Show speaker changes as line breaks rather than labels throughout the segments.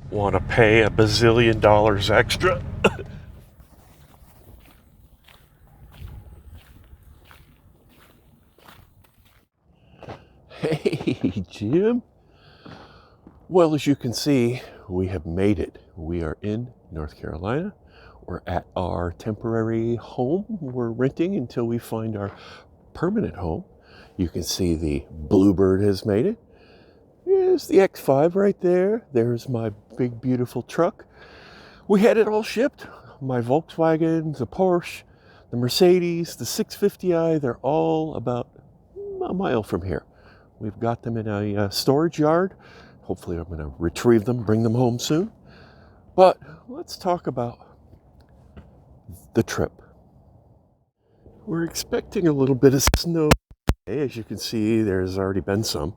Want to pay $1 bazillion extra? Hey, Jim. Well, as you can see, we have made it. We are in North Carolina. We're at our temporary home. We're renting until we find our permanent home. You can see the Bluebird has made it. There's the X5 right there. There's my big, beautiful truck. We had it all shipped. My Volkswagen, the Porsche, the Mercedes, the 650i, they're all about a mile from here. We've got them in a storage yard. Hopefully I'm going to retrieve them, bring them home soon. But let's talk about the trip. We're expecting a little bit of snow. As you can see, there's already been some.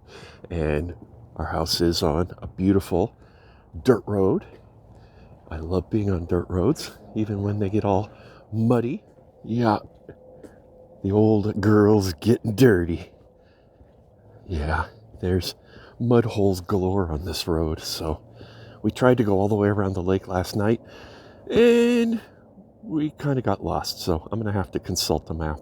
And our house is on a beautiful dirt road. I love being on dirt roads, even when they get all muddy. Yeah, the old girls getting dirty. Yeah, there's mud holes galore on this road. So we tried to go all the way around the lake last night, and we kind of got lost. So I'm going to have to consult the map.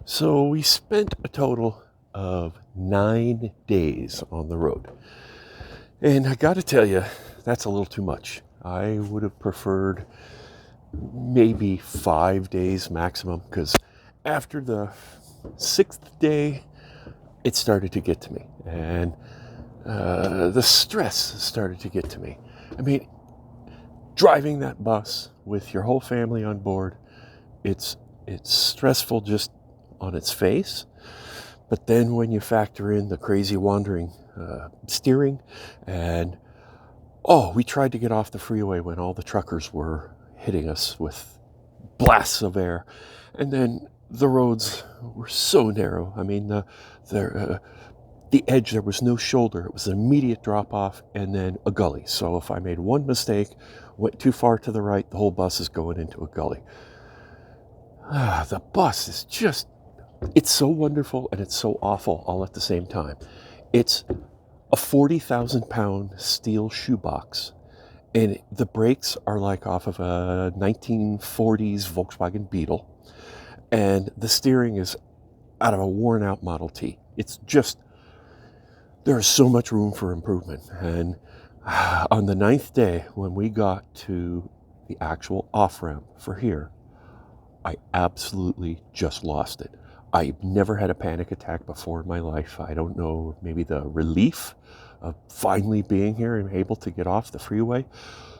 So we spent a total of 9 days on the road. And I got to tell you, that's a little too much. I would have preferred maybe 5 days maximum, because after the 6th day, it started to get to me. And the stress started to get to me. I mean, driving that bus with your whole family on board, it's stressful just on its face. But then when you factor in the crazy wandering steering, and we tried to get off the freeway when all the truckers were hitting us with blasts of air, and then the roads were so narrow. I mean, the edge, there was no shoulder. It was an immediate drop off and then a gully. So if I made one mistake, went too far to the right, the whole bus is going into a gully. The bus is just, it's so wonderful and it's so awful all at the same time. It's a 40,000 pound steel shoebox, and the brakes are like off of a 1940s Volkswagen Beetle, and the steering is out of a worn out Model T. It's just, there's so much room for improvement. And on the 9th day, when we got to the actual off-ramp for here, I absolutely just lost it. I've never had a panic attack before in my life. I don't know, maybe the relief of finally being here and able to get off the freeway.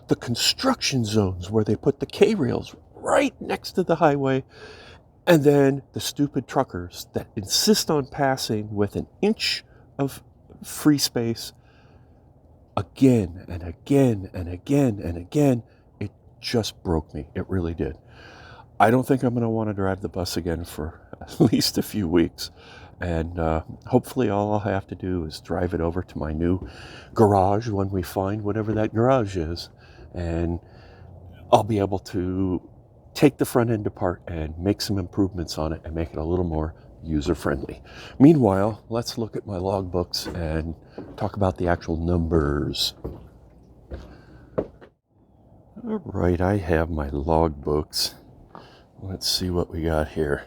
The construction zones where they put the K-rails right next to the highway, and then the stupid truckers that insist on passing with an inch of free space again and again and again and again. It just broke me. It really did. I don't think I'm going to want to drive the bus again for at least a few weeks. And hopefully all I'll have to do is drive it over to my new garage when we find whatever that garage is. And I'll be able to take the front end apart and make some improvements on it and make it a little more user-friendly. Meanwhile, let's look at my logbooks and talk about the actual numbers. All right, I have my logbooks. Let's see what we got here.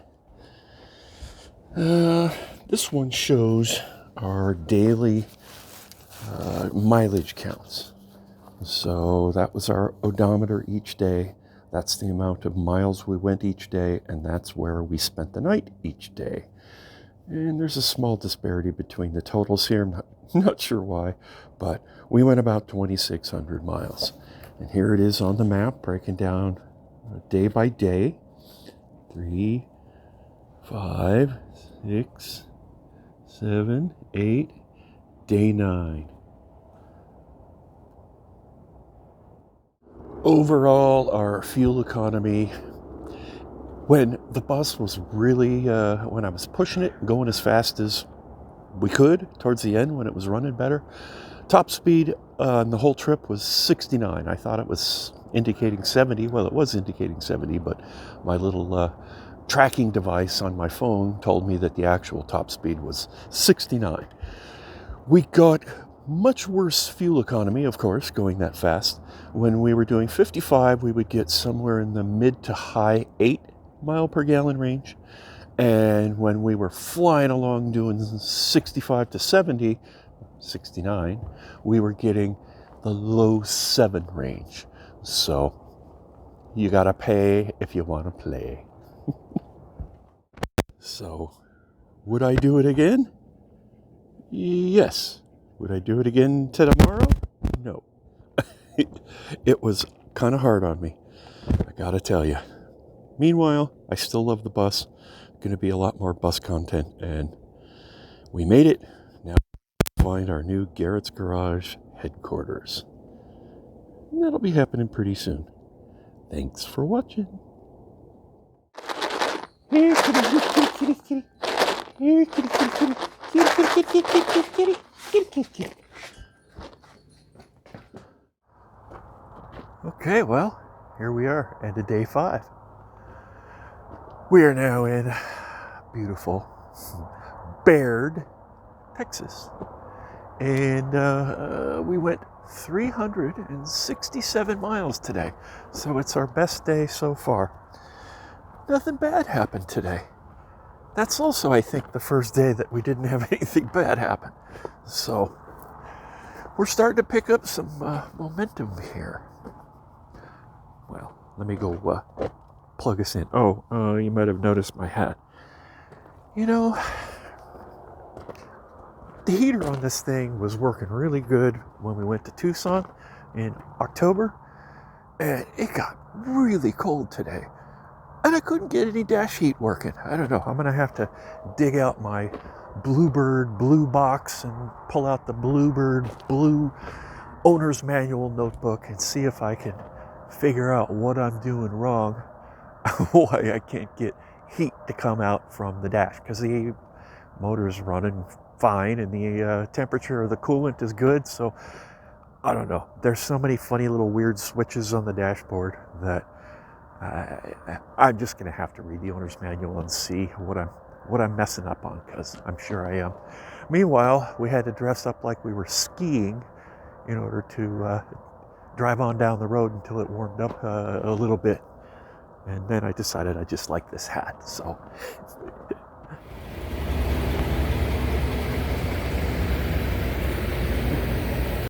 This one shows our daily mileage counts. So that was our odometer each day. That's the amount of miles we went each day, and that's where we spent the night each day. And there's a small disparity between the totals here. I'm not sure why, but we went about 2,600 miles. And here it is on the map, breaking down day by day. 3, 5, 6, 7, 8, day 9. Overall, our fuel economy, when the bus was really, when I was pushing it, going as fast as we could towards the end when it was running better, top speed on the whole trip was 69. I thought it was indicating 70. Well, it was indicating 70, but my little tracking device on my phone told me that the actual top speed was 69. We got much worse fuel economy, of course, going that fast. When we were doing 55, we would get somewhere in the mid to high 8 mile per gallon range. And when we were flying along doing 65 to 70, 69, we were getting the low 7 range. So you gotta pay if you want to play. So, would I do it again? Yes. Would I do it again tomorrow? No. It was kind of hard on me, I gotta tell you. Meanwhile, I still love the bus. Going to be a lot more bus content, and we made it. Now find our new Garrett's Garage headquarters. And that'll be happening pretty soon. Thanks for watching. Here, kitty, kitty, kitty, kitty. Here, kitty, kitty, kitty. Kitty, kitty, kitty, kitty, kitty, kitty, kitty, kitty, kitty. Okay, well, here we are, end of day 5. We are now in beautiful Baird, Texas. And we went 367 miles today. So it's our best day so far. Nothing bad happened today. That's also, I think, the first day that we didn't have anything bad happen. So we're starting to pick up some momentum here. Well, let me go plug us in. Oh, you might have noticed my hat. You know, the heater on this thing was working really good when we went to Tucson in October, and it got really cold today. And I couldn't get any dash heat working. I don't know. I'm going to have to dig out my Bluebird Blue box and pull out the Bluebird Blue owner's manual notebook and see if I can figure out what I'm doing wrong, why I can't get heat to come out from the dash, because the motor's running fine and the temperature of the coolant is good. So I don't know. There's so many funny little weird switches on the dashboard that I'm just going to have to read the owner's manual and see what I'm messing up on, because I'm sure I am. Meanwhile, we had to dress up like we were skiing in order to drive on down the road until it warmed up a little bit. And then I decided I just like this hat. So